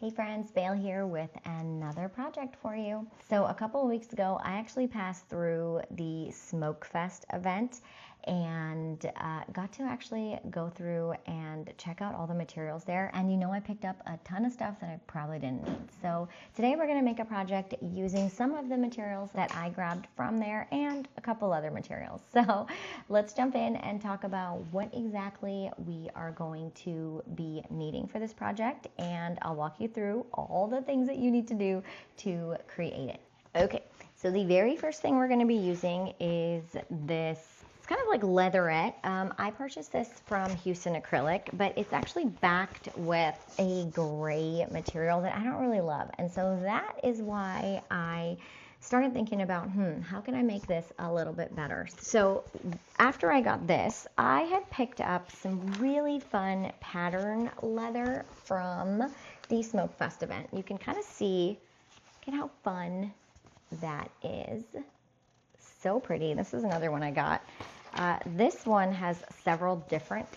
Hey friends, Bail here with another project for you. So a couple of weeks ago, I actually passed through the Smoke Fest event and got to actually go through and check out all the materials there. And you know, I picked up a ton of stuff that I probably didn't need. So today we're gonna make a project using some of the materials that I grabbed from there and a couple other materials. So let's jump in and talk about what exactly we are going to be needing for this project, and I'll walk you through all the things that you need to do to create it. Okay, so the very first thing we're going to be using is this. It's kind of like leatherette. I purchased this from Houston Acrylic, but it's actually backed with a gray material that I don't really love, and so that is why I started thinking about, how can I make this a little bit better? So after I got this, I had picked up some really fun pattern leather from the Smoke Fest event. You can kind of see, look at how fun that is. So pretty. This is another one I got. This one has several different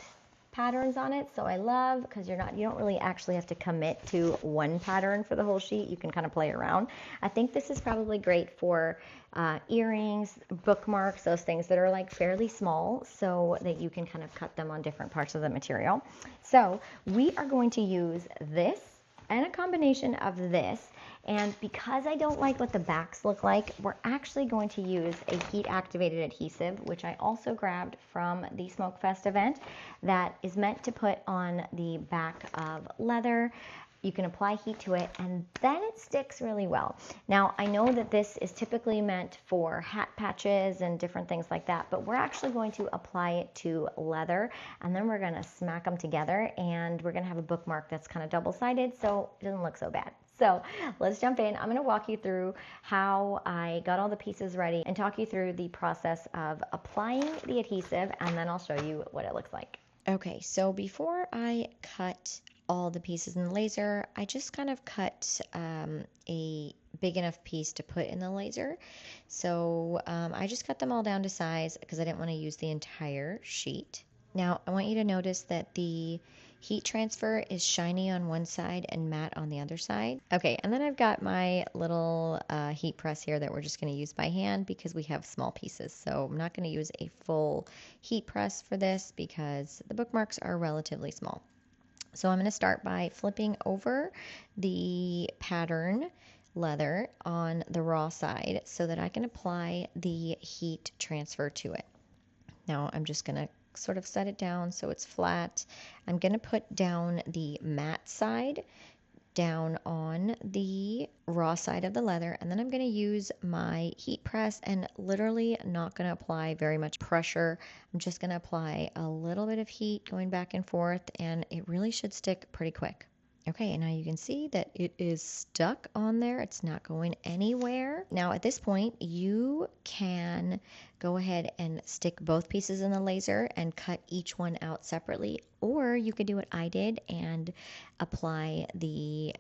patterns on it, so I love, because you don't really actually have to commit to one pattern for the whole sheet. You can kind of play around. I think this is probably great for earrings, bookmarks, those things that are like fairly small, so that you can kind of cut them on different parts of the material. So we are going to use this and a combination of this. And because I don't like what the backs look like, we're actually going to use a heat activated adhesive, which I also grabbed from the Smoke Fest event, that is meant to put on the back of leather. You can apply heat to it and then it sticks really well. Now, I know that this is typically meant for hat patches and different things like that, but we're actually going to apply it to leather, and then we're gonna smack them together, and we're gonna have a bookmark that's kind of double-sided, so it doesn't look so bad. So let's jump in. I'm going to walk you through how I got all the pieces ready and talk you through the process of applying the adhesive, and then I'll show you what it looks like. Okay, so before I cut all the pieces in the laser, I just kind of cut a big enough piece to put in the laser. So I just cut them all down to size because I didn't want to use the entire sheet. Now I want you to notice that the heat transfer is shiny on one side and matte on the other side. Okay, and then I've got my little heat press here that we're just going to use by hand because we have small pieces. So I'm not going to use a full heat press for this because the bookmarks are relatively small. So I'm going to start by flipping over the pattern leather on the raw side so that I can apply the heat transfer to it. Now I'm just going to sort of set it down so it's flat. I'm going to put down the matte side down on the raw side of the leather, and then I'm going to use my heat press and literally not going to apply very much pressure. I'm just going to apply a little bit of heat going back and forth, and it really should stick pretty quick. Okay, and now you can see that it is stuck on there. It's not going anywhere. Now at this point, you can go ahead and stick both pieces in the laser and cut each one out separately, or you could do what I did and apply the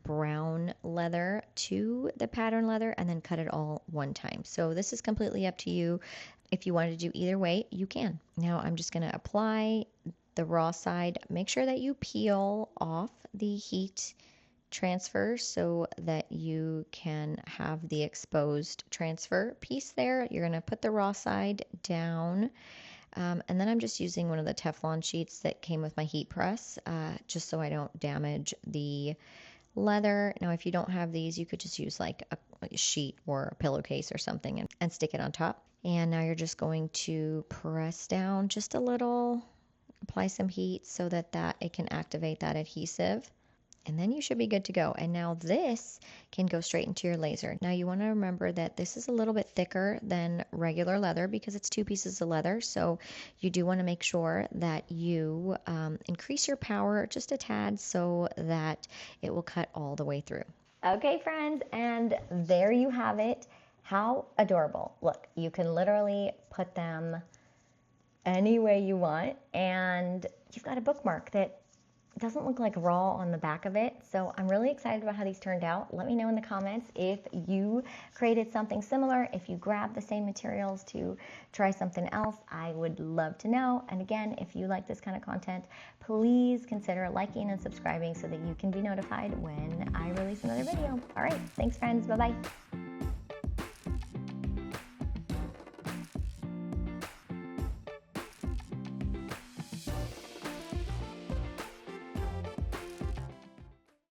brown leather to the pattern leather and then cut it all one time. So this is completely up to you. If you wanted to do either way, you can. Now I'm just going to apply the raw side. Make sure that you peel off the heat transfer so that you can have the exposed transfer piece there. You're going to put the raw side down, and then I'm just using one of the Teflon sheets that came with my heat press, just so I don't damage the leather. Now if you don't have these, you could just use like a sheet or a pillowcase or something and stick it on top. And now you're just going to press down just a little, apply some heat so that it can activate that adhesive, and then you should be good to go. And now this can go straight into your laser. Now you want to remember that this is a little bit thicker than regular leather because it's two pieces of leather, so you do want to make sure that you increase your power just a tad so that it will cut all the way through. Okay friends, and there you have it. How adorable. Look, you can literally put them any way you want, and you've got a bookmark that doesn't look like raw on the back of it. So I'm really excited about how these turned out. Let me know in the comments if you created something similar, if you grabbed the same materials to try something else. I would love to know. And again, if you like this kind of content, please consider liking and subscribing so that you can be notified when I release another video. All right, thanks friends, bye-bye.